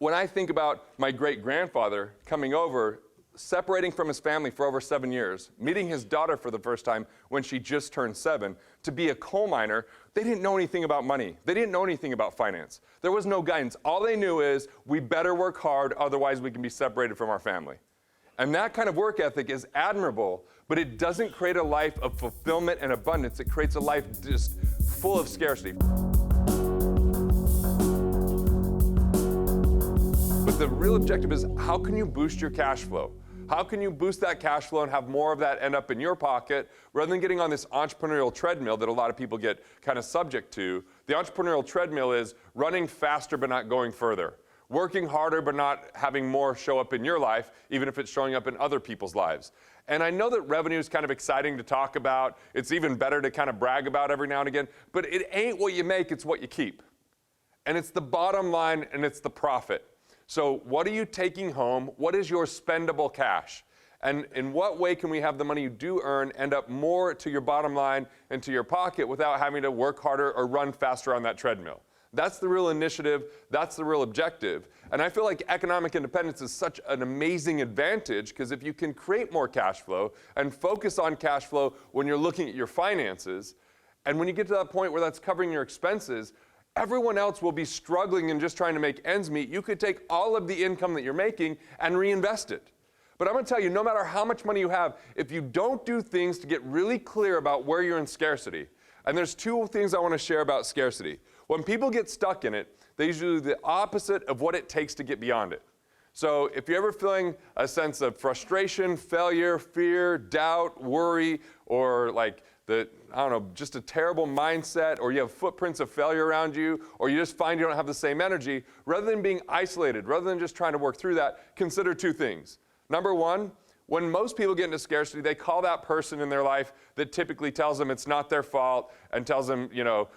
When I think about my great-grandfather coming over, separating from his family for over 7 years, meeting his daughter for the first time when she just turned 7, to be a coal miner, they didn't know anything about money. They didn't know anything about finance. There was no guidance. All they knew is, we better work hard, otherwise we can be separated from our family. And that kind of work ethic is admirable, but it doesn't create a life of fulfillment and abundance. It creates a life just full of scarcity. But the real objective is, how can you boost your cash flow? How can you boost that cash flow and have more of that end up in your pocket rather than getting on this entrepreneurial treadmill that a lot of people get kind of subject to? The entrepreneurial treadmill is running faster but not going further. Working harder but not having more show up in your life, even if it's showing up in other people's lives. And I know that revenue is kind of exciting to talk about. It's even better to kind of brag about every now and again. But it ain't what you make, it's what you keep. And it's the bottom line and it's the profit. So what are you taking home? What is your spendable cash? And in what way can we have the money you do earn end up more to your bottom line and to your pocket without having to work harder or run faster on that treadmill? That's the real initiative. That's the real objective. And I feel like economic independence is such an amazing advantage, because if you can create more cash flow and focus on cash flow when you're looking at your finances, and when you get to that point where that's covering your expenses, everyone else will be struggling and just trying to make ends meet. You could take all of the income that you're making and reinvest it. But I'm going to tell you, no matter how much money you have, if you don't do things to get really clear about where you're in scarcity, and there's two things I want to share about scarcity. When people get stuck in it, they usually do the opposite of what it takes to get beyond it. So if you're ever feeling a sense of frustration, failure, fear, doubt, worry, or like just a terrible mindset, or you have footprints of failure around you, or you just find you don't have the same energy, rather than being isolated, rather than just trying to work through that, consider two things. Number one, when most people get into scarcity, they call that person in their life that typically tells them it's not their fault and tells them,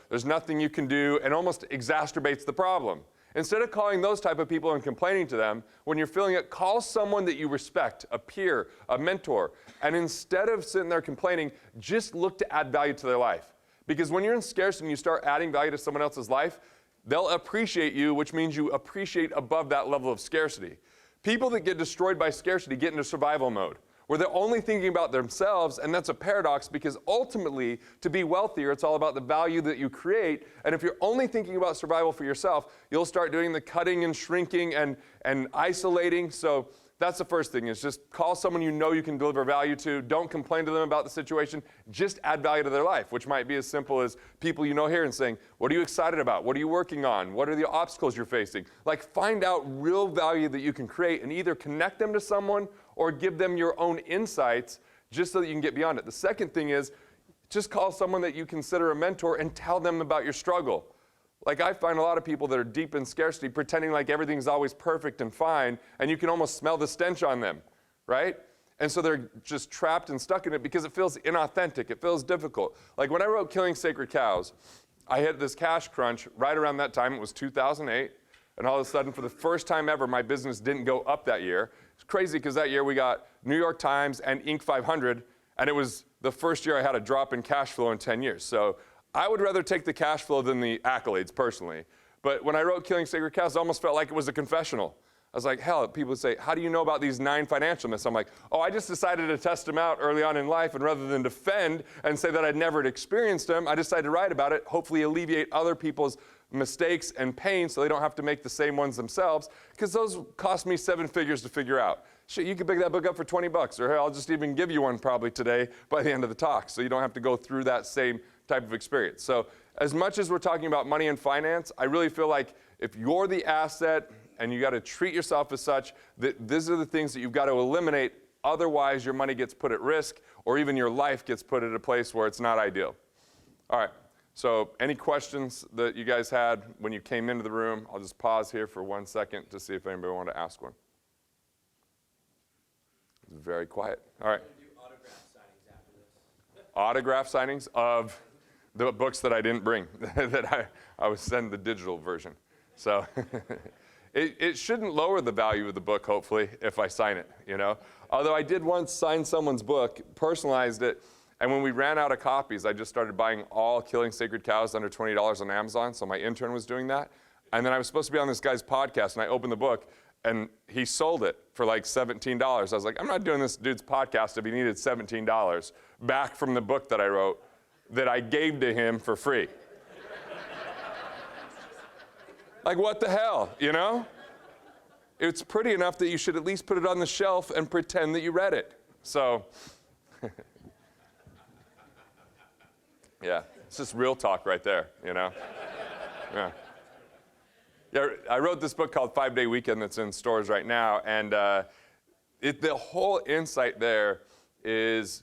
there's nothing you can do, and almost exacerbates the problem. Instead of calling those type of people and complaining to them, when you're feeling it, call someone that you respect, a peer, a mentor. And instead of sitting there complaining, just look to add value to their life. Because when you're in scarcity and you start adding value to someone else's life, they'll appreciate you, which means you appreciate above that level of scarcity. People that get destroyed by scarcity get into survival mode, where they're only thinking about themselves, and that's a paradox, because ultimately, to be wealthier, it's all about the value that you create. And if you're only thinking about survival for yourself, you'll start doing the cutting and shrinking and isolating. So that's the first thing, is just call someone you know you can deliver value to. Don't complain to them about the situation. Just add value to their life, which might be as simple as people you know here and saying, what are you excited about? What are you working on? What are the obstacles you're facing? Like, find out real value that you can create and either connect them to someone or give them your own insights just so that you can get beyond it. The second thing is, just call someone that you consider a mentor and tell them about your struggle. Like, I find a lot of people that are deep in scarcity pretending like everything's always perfect and fine, and you can almost smell the stench on them, right? And so they're just trapped and stuck in it because it feels inauthentic. It feels difficult. Like when I wrote Killing Sacred Cows, I hit this cash crunch right around that time. It was 2008. And all of a sudden, for the first time ever, my business didn't go up that year. It's crazy because that year we got New York Times and Inc. 500, and it was the first year I had a drop in cash flow in 10 years. So I would rather take the cash flow than the accolades personally. But when I wrote Killing Sacred Cows, it almost felt like it was a confessional. I was like, hell, people would say, how do you know about these 9 financial myths? I'm like, oh, I just decided to test them out early on in life, and rather than defend and say that I'd never experienced them, I decided to write about it, hopefully alleviate other people's mistakes and pain so they don't have to make the same ones themselves, because those cost me 7 figures to figure out. Shit, you could pick that book up for 20 bucks, or hey, I'll just even give you one probably today by the end of the talk, so you don't have to go through that same type of experience. So as much as we're talking about money and finance, I really feel like if you're the asset and you got to treat yourself as such, that these are the things that you've got to eliminate. Otherwise, your money gets put at risk, or even your life gets put at a place where it's not ideal. All right. So any questions that you guys had when you came into the room? I'll just pause here for 1 second to see if anybody wanted to ask one. It's very quiet. All right. Do autograph signings after this. Autograph signings of the books that I didn't bring, that I was sending the digital version. So it shouldn't lower the value of the book, hopefully, if I sign it, Although I did once sign someone's book, personalized it, and when we ran out of copies, I just started buying all Killing Sacred Cows under $20 on Amazon, so my intern was doing that. And then I was supposed to be on this guy's podcast, and I opened the book, and he sold it for like $17. I was like, I'm not doing this dude's podcast if he needed $17 back from the book that I wrote that I gave to him for free. Like, what the hell, you know? It's pretty enough that you should at least put it on the shelf and pretend that you read it. So, yeah, it's just real talk right there, you know? Yeah. Yeah, I wrote this book called 5-Day Weekend that's in stores right now, and the whole insight there is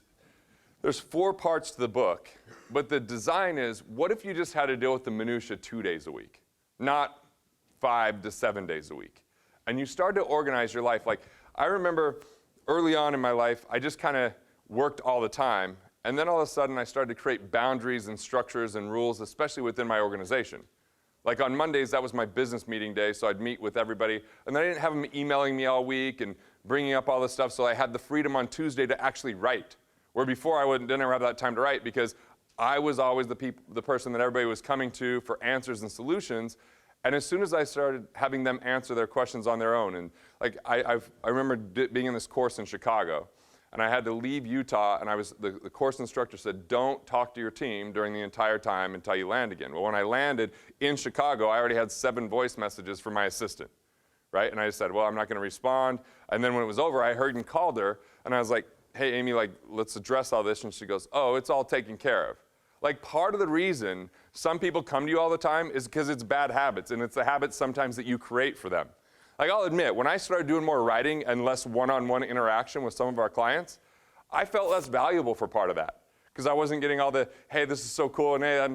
there's 4 parts to the book, but the design is, what if you just had to deal with the minutia 2 days a week, not 5 to 7 days a week? And you start to organize your life. Like, I remember early on in my life, I just kind of worked all the time, and then all of a sudden I started to create boundaries and structures and rules, especially within my organization. Like on Mondays, that was my business meeting day, so I'd meet with everybody. And then I didn't have them emailing me all week and bringing up all this stuff, so I had the freedom on Tuesday to actually write. Where before I didn't ever have that time to write because I was always the person that everybody was coming to for answers and solutions. And as soon as I started having them answer their questions on their own, and like I remember being in this course in Chicago, and I had to leave Utah, and the course instructor said, don't talk to your team during the entire time until you land again. Well, when I landed in Chicago, I already had 7 voice messages from my assistant, right? And I just said, well, I'm not gonna respond. And then when it was over, I heard and called her, and I was like, hey, Amy, like, let's address all this. And she goes, oh, it's all taken care of. Like, part of the reason some people come to you all the time is because it's bad habits, and it's the habits sometimes that you create for them. Like, I'll admit, when I started doing more writing and less one-on-one interaction with some of our clients, I felt less valuable for part of that because I wasn't getting all the, hey, this is so cool, and hey,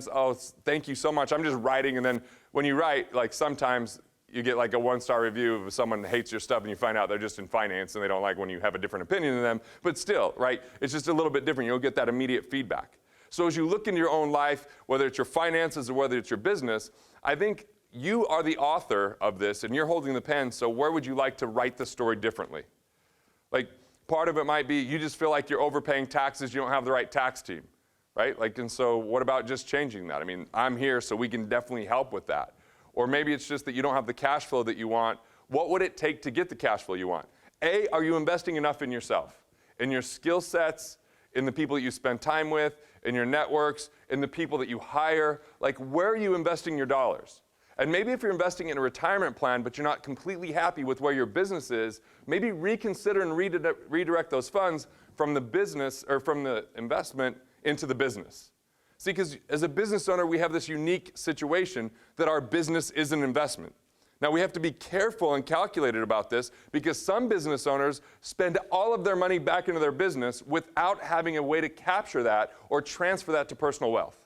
thank you so much. I'm just writing, and then when you write, like sometimes you get like a 1-star review of someone hates your stuff and you find out they're just in finance and they don't like when you have a different opinion than them, but still, right, it's just a little bit different. You'll get that immediate feedback. So as you look into your own life, whether it's your finances or whether it's your business, I think you are the author of this and you're holding the pen, so where would you like to write the story differently? Like, part of it might be you just feel like you're overpaying taxes, you don't have the right tax team, right? Like, and so what about just changing that? I mean, I'm here so we can definitely help with that. Or maybe it's just that you don't have the cash flow that you want. What would it take to get the cash flow you want? A, are you investing enough in yourself, in your skill sets, in the people that you spend time with, in your networks, in the people that you hire? Like, where are you investing your dollars? And maybe if you're investing in a retirement plan, but you're not completely happy with where your business is, maybe reconsider and redirect those funds from the business or from the investment into the business. See, because as a business owner, we have this unique situation that our business is an investment. Now, we have to be careful and calculated about this because some business owners spend all of their money back into their business without having a way to capture that or transfer that to personal wealth.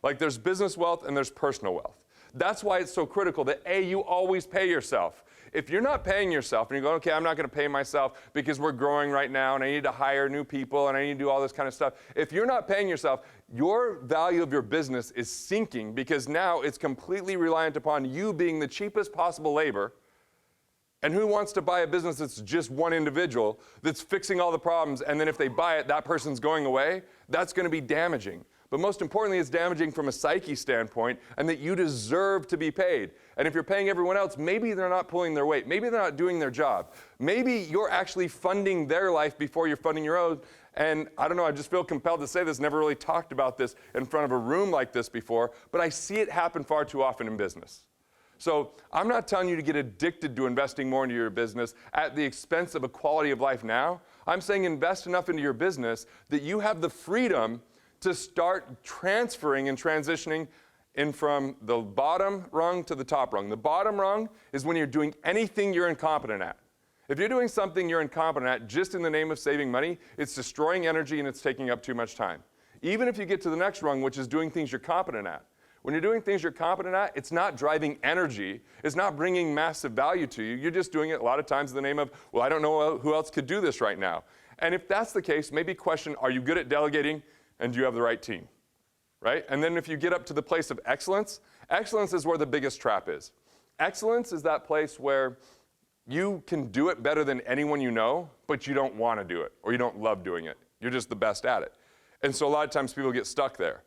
Like, there's business wealth and there's personal wealth. That's why it's so critical that A, you always pay yourself. If you're not paying yourself and you're going, okay, I'm not going to pay myself because we're growing right now and I need to hire new people and I need to do all this kind of stuff. If you're not paying yourself, your value of your business is sinking because now it's completely reliant upon you being the cheapest possible labor. And who wants to buy a business that's just one individual that's fixing all the problems, and then if they buy it, that person's going away? That's going to be damaging. But most importantly, it's damaging from a psyche standpoint, and that you deserve to be paid. And if you're paying everyone else, maybe they're not pulling their weight. Maybe they're not doing their job. Maybe you're actually funding their life before you're funding your own. And I don't know, I just feel compelled to say this. Never really talked about this in front of a room like this before, but I see it happen far too often in business. So I'm not telling you to get addicted to investing more into your business at the expense of a quality of life now. I'm saying invest enough into your business that you have the freedom to start transferring and transitioning in from the bottom rung to the top rung. The bottom rung is when you're doing anything you're incompetent at. If you're doing something you're incompetent at just in the name of saving money, it's destroying energy and it's taking up too much time. Even if you get to the next rung, which is doing things you're competent at. When you're doing things you're competent at, it's not driving energy. It's not bringing massive value to you. You're just doing it a lot of times in the name of, well, I don't know who else could do this right now. And if that's the case, maybe question, are you good at delegating and do you have the right team? Right? And then if you get up to the place of excellence, excellence is where the biggest trap is. Excellence is that place where you can do it better than anyone you know, but you don't want to do it or you don't love doing it. You're just the best at it. And so a lot of times people get stuck there.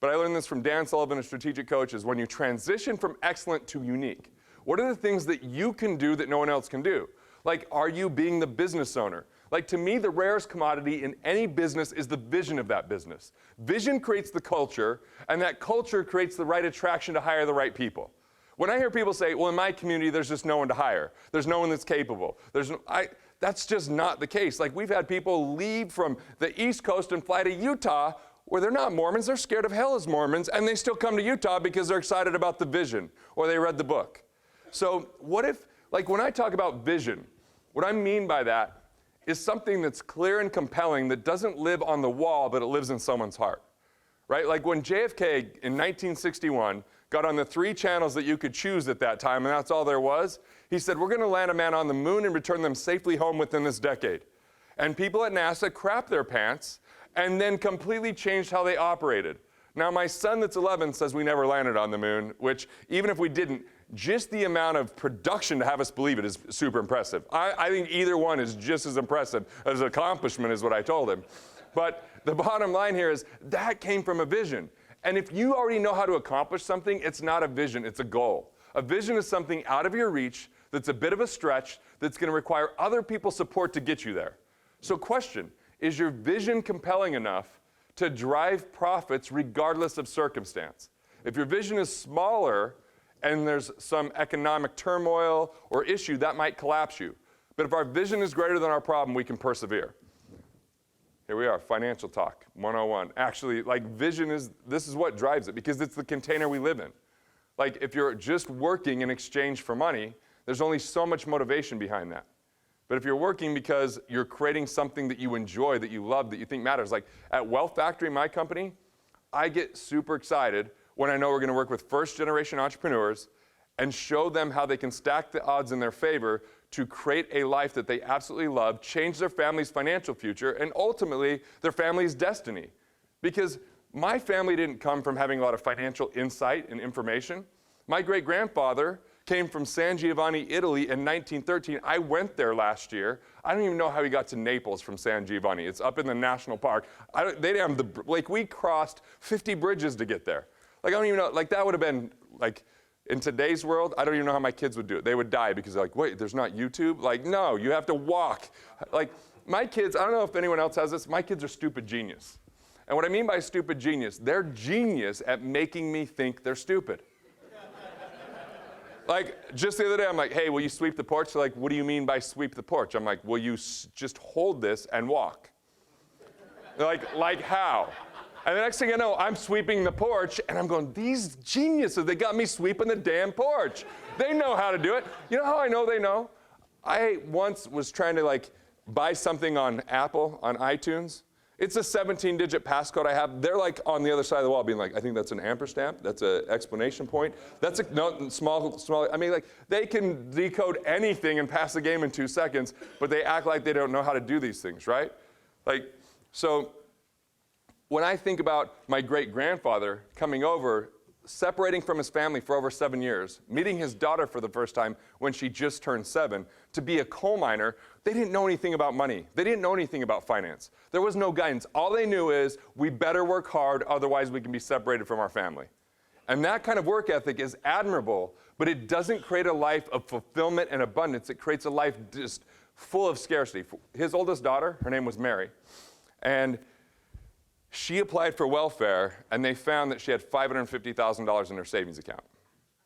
but I learned this from Dan Sullivan, a strategic coach, is when you transition from excellent to unique, what are the things that you can do that no one else can do? Like, are you being the business owner? Like, to me, the rarest commodity in any business is the vision of that business. Vision creates the culture, and that culture creates the right attraction to hire the right people. When I hear people say, well, in my community, there's just no one to hire. There's no one that's capable. That's just not the case. Like, we've had people leave from the East Coast and fly to Utah where they're not Mormons, they're scared of hell as Mormons, and they still come to Utah because they're excited about the vision or they read the book. So what if, like when I talk about vision, what I mean by that is something that's clear and compelling that doesn't live on the wall, but it lives in someone's heart, right? Like when JFK in 1961 got on the 3 channels that you could choose at that time, and that's all there was, he said, we're gonna land a man on the moon and return them safely home within this decade. And people at NASA crapped their pants and then completely changed how they operated. Now my son that's 11 says we never landed on the moon, which even if we didn't, just the amount of production to have us believe it is super impressive. I think either one is just as impressive as accomplishment is what I told him. But the bottom line here is that came from a vision. And if you already know how to accomplish something, it's not a vision, it's a goal. A vision is something out of your reach that's a bit of a stretch that's going to require other people's support to get you there. So question, is your vision compelling enough to drive profits regardless of circumstance? If your vision is smaller and there's some economic turmoil or issue, that might collapse you. But if our vision is greater than our problem, we can persevere. Here we are, financial talk, 101. Actually, like this is what drives it because it's the container we live in. Like if you're just working in exchange for money, there's only so much motivation behind that. But if you're working because you're creating something that you enjoy, that you love, that you think matters, like at Wealth Factory, my company, I get super excited when I know we're gonna work with first-generation entrepreneurs and show them how they can stack the odds in their favor to create a life that they absolutely love, change their family's financial future, and ultimately their family's destiny. Because my family didn't come from having a lot of financial insight and information. My great-grandfather came from San Giovanni, Italy in 1913. I went there last year. I don't even know how he got to Naples from San Giovanni. It's up in the national park. We crossed 50 bridges to get there. Like, I don't even know, like that would have been, like, in today's world, I don't even know how my kids would do it. They would die because they're like, wait, there's not YouTube? Like, no, you have to walk. Like, my kids, I don't know if anyone else has this, my kids are stupid genius. And what I mean by stupid genius, they're genius at making me think they're stupid. Like, just the other day, I'm like, hey, will you sweep the porch? They're like, what do you mean by sweep the porch? I'm like, will you just hold this and walk? They're like how? And the next thing I know, I'm sweeping the porch, and I'm going, these geniuses, they got me sweeping the damn porch. They know how to do it. You know how I know they know? I once was trying to buy something on Apple, on iTunes. It's a 17-digit passcode I have. They're like on the other side of the wall being like, I think that's an amperstamp. That's an exclamation point. That's a, no, small. I mean, like, they can decode anything and pass the game in 2 seconds, but they act like they don't know how to do these things, right? Like, so when I think about my great-grandfather coming over, separating from his family for over 7 years, meeting his daughter for the first time when she just turned 7, to be a coal miner, they didn't know anything about money. They didn't know anything about finance. There was no guidance. All they knew is, we better work hard, otherwise we can be separated from our family. And that kind of work ethic is admirable, but it doesn't create a life of fulfillment and abundance. It creates a life just full of scarcity. His oldest daughter, her name was Mary, and she applied for welfare, and they found that she had $550,000 in her savings account.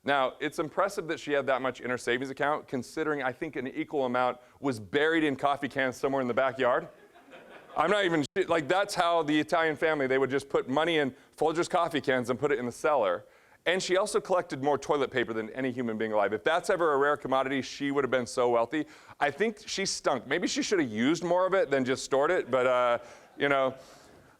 Now, it's impressive that she had that much in her savings account, considering I think an equal amount was buried in coffee cans somewhere in the backyard. I'm not even, like, that's how the Italian family, they would just put money in Folgers coffee cans and put it in the cellar. And she also collected more toilet paper than any human being alive. If that's ever a rare commodity, she would have been so wealthy. I think she stunk. Maybe she should have used more of it than just stored it, but, you know.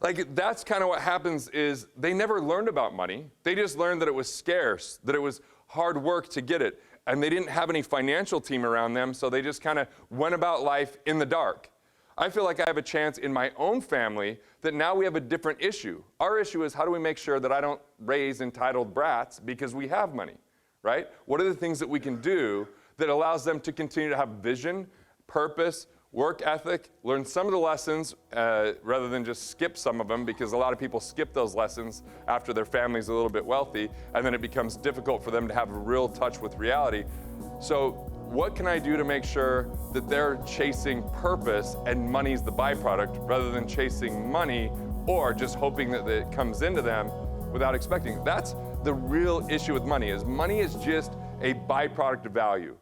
Like, that's kind of what happens is they never learned about money. They just learned that it was scarce, that it was hard work to get it. And they didn't have any financial team around them, so they just kind of went about life in the dark. I feel like I have a chance in my own family that now we have a different issue. Our issue is, how do we make sure that I don't raise entitled brats because we have money, right? What are the things that we can do that allows them to continue to have vision, purpose, Work ethic, learn some of the lessons rather than just skip some of them, because a lot of people skip those lessons after their family's a little bit wealthy, and then it becomes difficult for them to have a real touch with reality. So what can I do to make sure that they're chasing purpose and money's the byproduct rather than chasing money or just hoping that it comes into them without expecting? That's the real issue with money is just a byproduct of value.